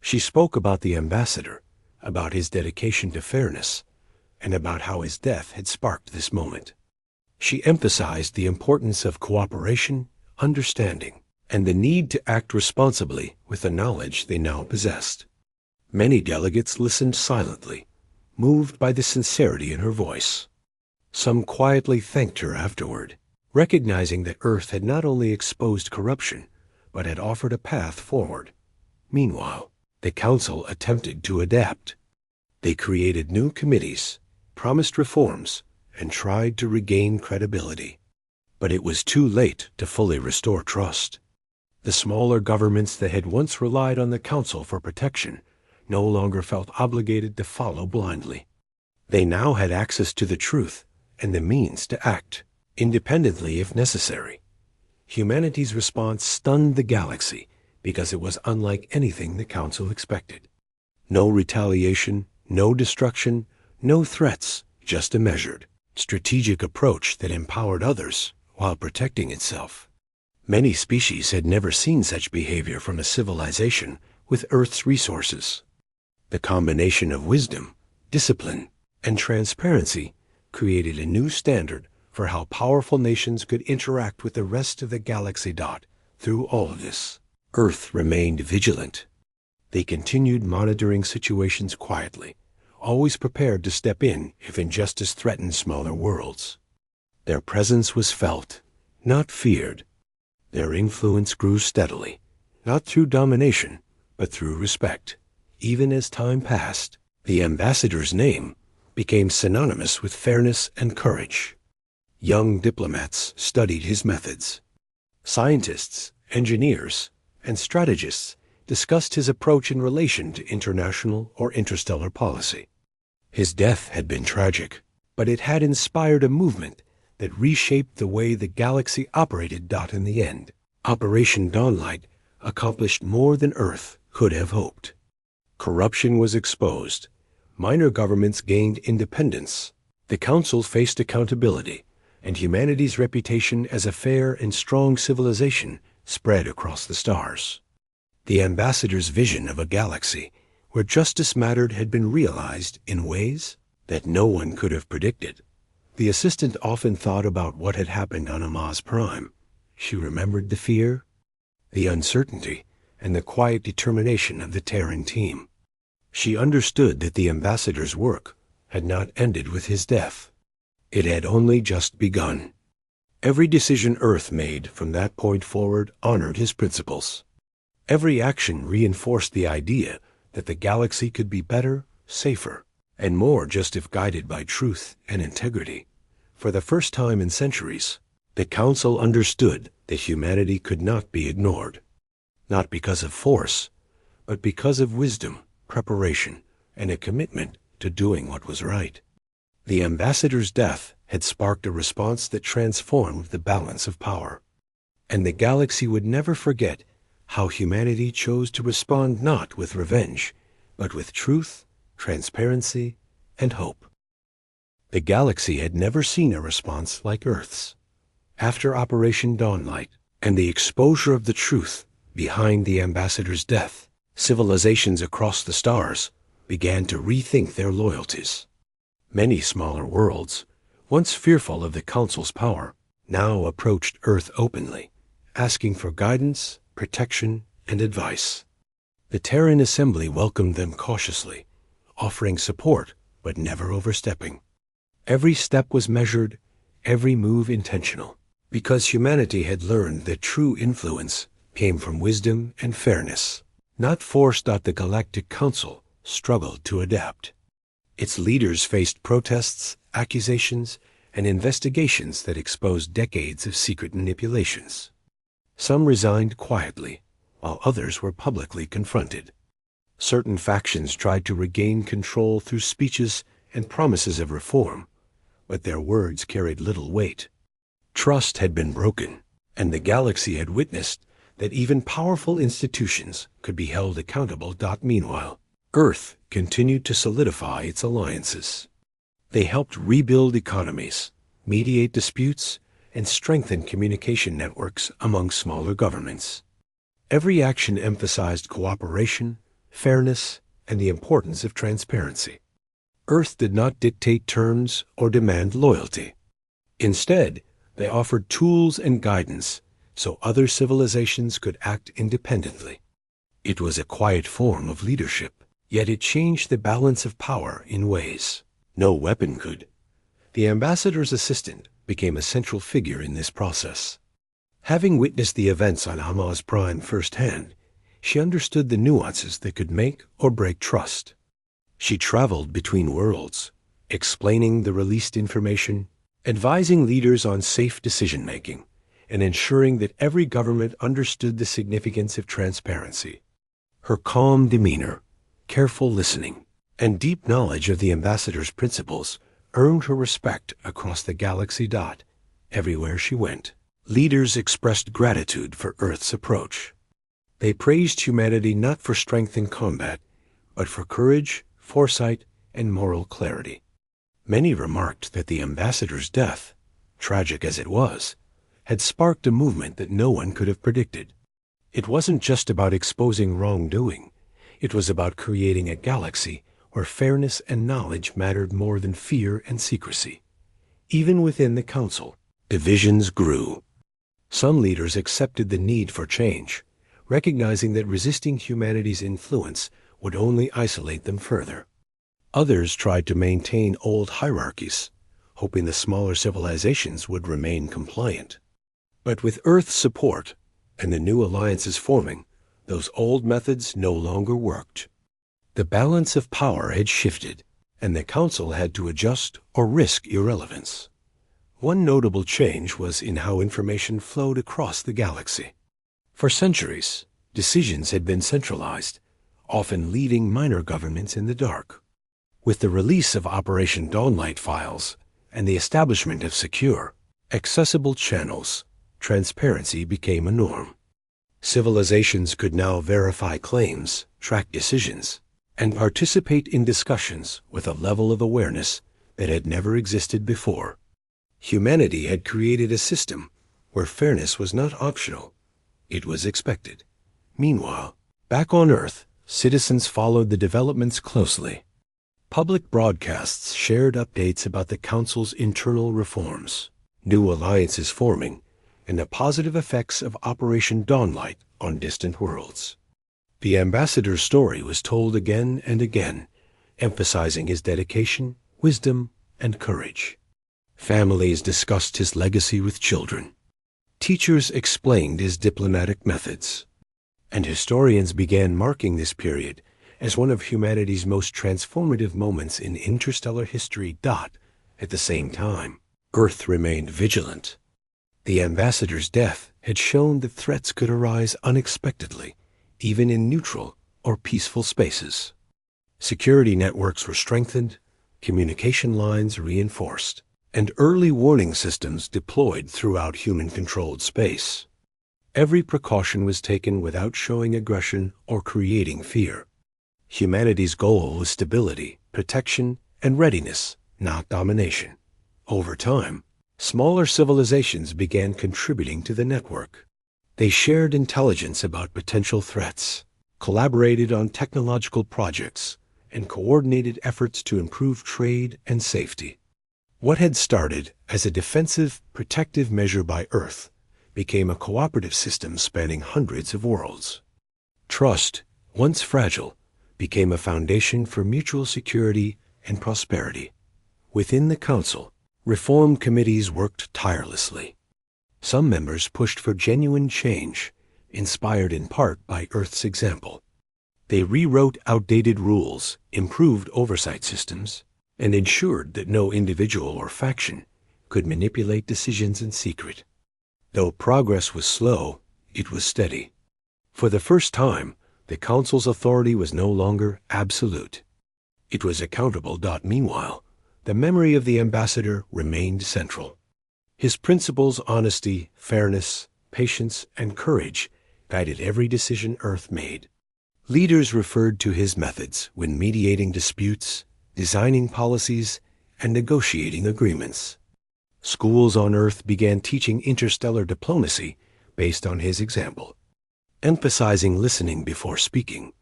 She spoke about the ambassador, about his dedication to fairness, and about how his death had sparked this moment. She emphasized the importance of cooperation, understanding, and the need to act responsibly with the knowledge they now possessed. Many delegates listened silently, moved by the sincerity in her voice. Some quietly thanked her afterward, recognizing that Earth had not only exposed corruption, but had offered a path forward. Meanwhile, the Council attempted to adapt. They created new committees, promised reforms, and tried to regain credibility. But it was too late to fully restore trust. The smaller governments that had once relied on the Council for protection no longer felt obligated to follow blindly. They now had access to the truth and the means to act, independently if necessary. Humanity's response stunned the galaxy because it was unlike anything the Council expected. No retaliation, no destruction, no threats, just a measured, strategic approach that empowered others while protecting itself. Many species had never seen such behavior from a civilization with Earth's resources. The combination of wisdom, discipline, and transparency created a new standard for how powerful nations could interact with the rest of the galaxy. Through all of this, Earth remained vigilant. They continued monitoring situations quietly, always prepared to step in if injustice threatened smaller worlds. Their presence was felt, not feared. Their influence grew steadily, not through domination, but through respect. Even as time passed, the ambassador's name became synonymous with fairness and courage. Young diplomats studied his methods. Scientists, engineers, and strategists discussed his approach in relation to international or interstellar policy. His death had been tragic, but it had inspired a movement that reshaped the way the galaxy operated. In the end, Operation Dawnlight accomplished more than Earth could have hoped. Corruption was exposed. Minor governments gained independence. The Council faced accountability, and humanity's reputation as a fair and strong civilization spread across the stars. The ambassador's vision of a galaxy where justice mattered had been realized in ways that no one could have predicted. The assistant often thought about what had happened on Amaz Prime. She remembered the fear, the uncertainty, and the quiet determination of the Terran team. She understood that the ambassador's work had not ended with his death. It had only just begun. Every decision Earth made from that point forward honored his principles. Every action reinforced the idea that the galaxy could be better, safer, and more just if guided by truth and integrity. For the first time in centuries, the Council understood that humanity could not be ignored, not because of force, but because of wisdom, preparation, and a commitment to doing what was right. The ambassador's death had sparked a response that transformed the balance of power, and the galaxy would never forget how humanity chose to respond not with revenge, but with truth, transparency, and hope. The galaxy had never seen a response like Earth's. After Operation Dawnlight and the exposure of the truth behind the ambassador's death, civilizations across the stars began to rethink their loyalties. Many smaller worlds, once fearful of the Council's power, now approached Earth openly, asking for guidance, protection, and advice. The Terran Assembly welcomed them cautiously, offering support but never overstepping. Every step was measured, every move intentional, because humanity had learned that true influence came from wisdom and fairness, not force. The Galactic Council struggled to adapt. Its leaders faced protests, accusations, and investigations that exposed decades of secret manipulations. Some resigned quietly, while others were publicly confronted. Certain factions tried to regain control through speeches and promises of reform, but their words carried little weight. Trust had been broken, and the galaxy had witnessed that even powerful institutions could be held accountable. Meanwhile, Earth continued to solidify its alliances. They helped rebuild economies, mediate disputes, and strengthen communication networks among smaller governments. Every action emphasized cooperation, fairness, and the importance of transparency. Earth did not dictate terms or demand loyalty. Instead, they offered tools and guidance so other civilizations could act independently. It was a quiet form of leadership, yet it changed the balance of power in ways no weapon could. The ambassador's assistant became a central figure in this process. Having witnessed the events on Amaz Prime firsthand, she understood the nuances that could make or break trust. She traveled between worlds, explaining the released information, advising leaders on safe decision-making, and ensuring that every government understood the significance of transparency. Her calm demeanor, careful listening, and deep knowledge of the ambassador's principles earned her respect across the galaxy. Everywhere she went, leaders expressed gratitude for Earth's approach. They praised humanity not for strength in combat, but for courage, foresight, and moral clarity. Many remarked that the ambassador's death, tragic as it was, had sparked a movement that no one could have predicted. It wasn't just about exposing wrongdoing. It was about creating a galaxy where fairness and knowledge mattered more than fear and secrecy. Even within the Council, divisions grew. Some leaders accepted the need for change, recognizing that resisting humanity's influence would only isolate them further. Others tried to maintain old hierarchies, hoping the smaller civilizations would remain compliant. But with Earth's support and the new alliances forming, those old methods no longer worked. The balance of power had shifted, and the Council had to adjust or risk irrelevance. One notable change was in how information flowed across the galaxy. For centuries, decisions had been centralized, often leaving minor governments in the dark. With the release of Operation Dawnlight files and the establishment of secure, accessible channels, transparency became a norm. Civilizations could now verify claims, track decisions, and participate in discussions with a level of awareness that had never existed before. Humanity had created a system where fairness was not optional, it was expected. Meanwhile, back on Earth, citizens followed the developments closely. Public broadcasts shared updates about the Council's internal reforms, new alliances forming, and the positive effects of Operation Dawnlight on distant worlds. The ambassador's story was told again and again, emphasizing his dedication, wisdom, and courage. Families discussed his legacy with children. Teachers explained his diplomatic methods. And historians began marking this period as one of humanity's most transformative moments in interstellar history. At the same time, Earth remained vigilant. The ambassador's death had shown that threats could arise unexpectedly, even in neutral or peaceful spaces. Security networks were strengthened, communication lines reinforced, and early warning systems deployed throughout human-controlled space. Every precaution was taken without showing aggression or creating fear. Humanity's goal was stability, protection, and readiness, not domination. Over time, smaller civilizations began contributing to the network. They shared intelligence about potential threats, collaborated on technological projects, and coordinated efforts to improve trade and safety. What had started as a defensive, protective measure by Earth became a cooperative system spanning hundreds of worlds. Trust, once fragile, became a foundation for mutual security and prosperity. Within the Council, reform committees worked tirelessly. Some members pushed for genuine change, inspired in part by Earth's example. They rewrote outdated rules, improved oversight systems, and ensured that no individual or faction could manipulate decisions in secret. Though progress was slow, it was steady. For the first time, the Council's authority was no longer absolute. It was accountable. Meanwhile, the memory of the ambassador remained central. His principles, honesty, fairness, patience, and courage guided every decision Earth made. Leaders referred to his methods when mediating disputes, designing policies, and negotiating agreements. Schools on Earth began teaching interstellar diplomacy based on his example, emphasizing listening before speaking,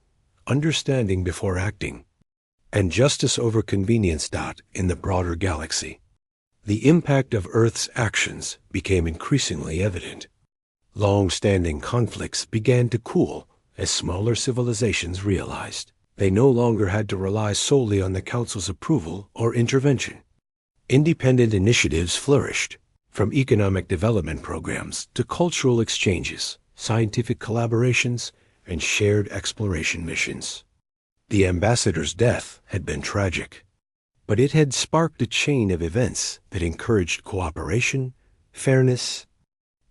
understanding before acting, and justice over convenience. In the broader galaxy, the impact of Earth's actions became increasingly evident. Long-standing conflicts began to cool as smaller civilizations realized they no longer had to rely solely on the Council's approval or intervention. Independent initiatives flourished, from economic development programs to cultural exchanges, scientific collaborations, and shared exploration missions. The ambassador's death had been tragic, but it had sparked a chain of events that encouraged cooperation, fairness,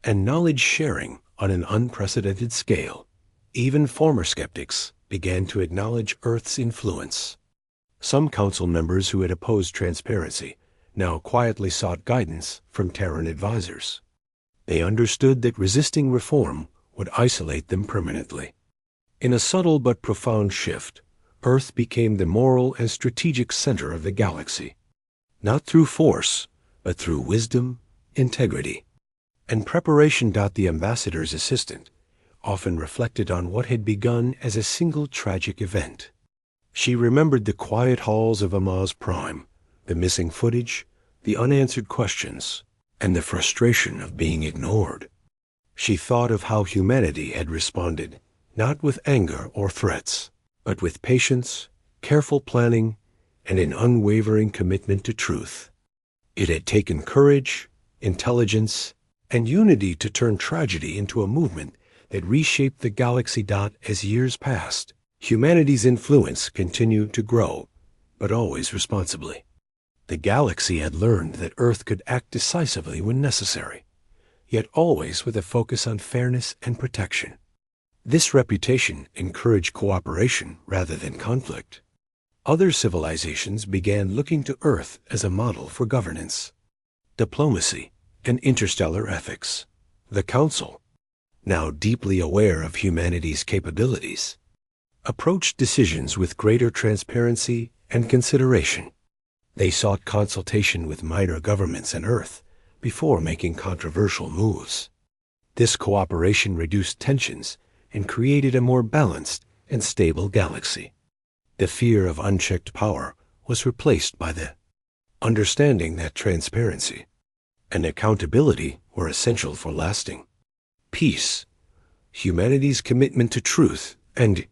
and knowledge sharing on an unprecedented scale. Even former skeptics began to acknowledge Earth's influence. Some Council members who had opposed transparency now quietly sought guidance from Terran advisors. They understood that resisting reform would isolate them permanently. In a subtle but profound shift, Earth became the moral and strategic center of the galaxy, not through force, but through wisdom, integrity, and preparation. The ambassador's assistant often reflected on what had begun as a single tragic event. She remembered the quiet halls of Amaz Prime, the missing footage, the unanswered questions, and the frustration of being ignored. She thought of how humanity had responded, not with anger or threats, but with patience, careful planning, and an unwavering commitment to truth. It had taken courage, intelligence, and unity to turn tragedy into a movement that reshaped the galaxy. As years passed, humanity's influence continued to grow, but always responsibly. The galaxy had learned that Earth could act decisively when necessary, yet always with a focus on fairness and protection. This reputation encouraged cooperation rather than conflict. Other civilizations began looking to Earth as a model for governance, diplomacy, and interstellar ethics. The Council, now deeply aware of humanity's capabilities, approached decisions with greater transparency and consideration. They sought consultation with minor governments on Earth before making controversial moves. This cooperation reduced tensions and created a more balanced and stable galaxy. The fear of unchecked power was replaced by the understanding that transparency and accountability were essential for lasting peace. Humanity's commitment to truth and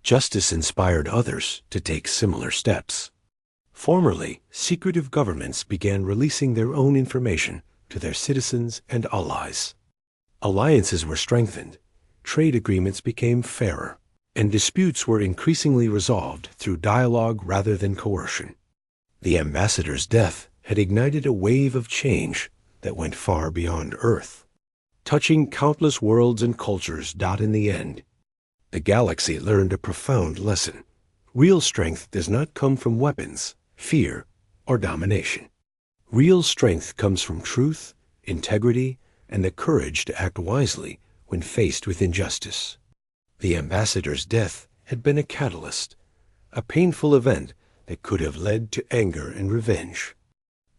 justice inspired others to take similar steps. Formerly, secretive governments began releasing their own information to their citizens and allies. Alliances were strengthened, trade agreements became fairer, and disputes were increasingly resolved through dialogue rather than coercion. The ambassador's death had ignited a wave of change that went far beyond Earth, touching countless worlds and cultures. In the end, the galaxy learned a profound lesson. Real strength does not come from weapons, fear, or domination. Real strength comes from truth, integrity, and the courage to act wisely when faced with injustice. The ambassador's death had been a catalyst, a painful event that could have led to anger and revenge.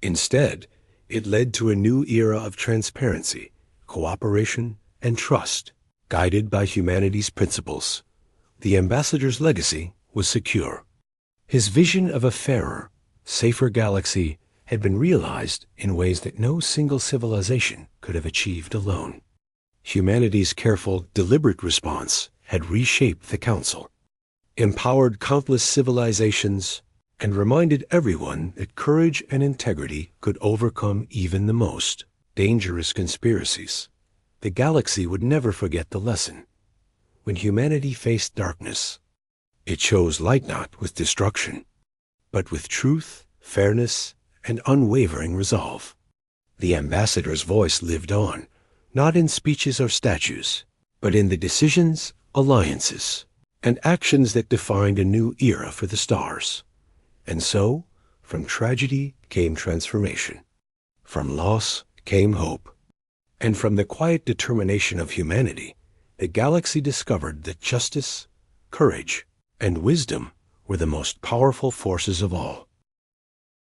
Instead, it led to a new era of transparency, cooperation, and trust, guided by humanity's principles. The ambassador's legacy was secure. His vision of a fairer, safer galaxy had been realized in ways that no single civilization could have achieved alone. Humanity's careful, deliberate response had reshaped the Council, empowered countless civilizations, and reminded everyone that courage and integrity could overcome even the most dangerous conspiracies. The galaxy would never forget the lesson. When humanity faced darkness, it chose light not with destruction, but with truth, fairness, and unwavering resolve. The ambassador's voice lived on, not in speeches or statues, but in the decisions, alliances, and actions that defined a new era for the stars. And so, from tragedy came transformation. From loss came hope. And from the quiet determination of humanity, the galaxy discovered that justice, courage, and wisdom were the most powerful forces of all.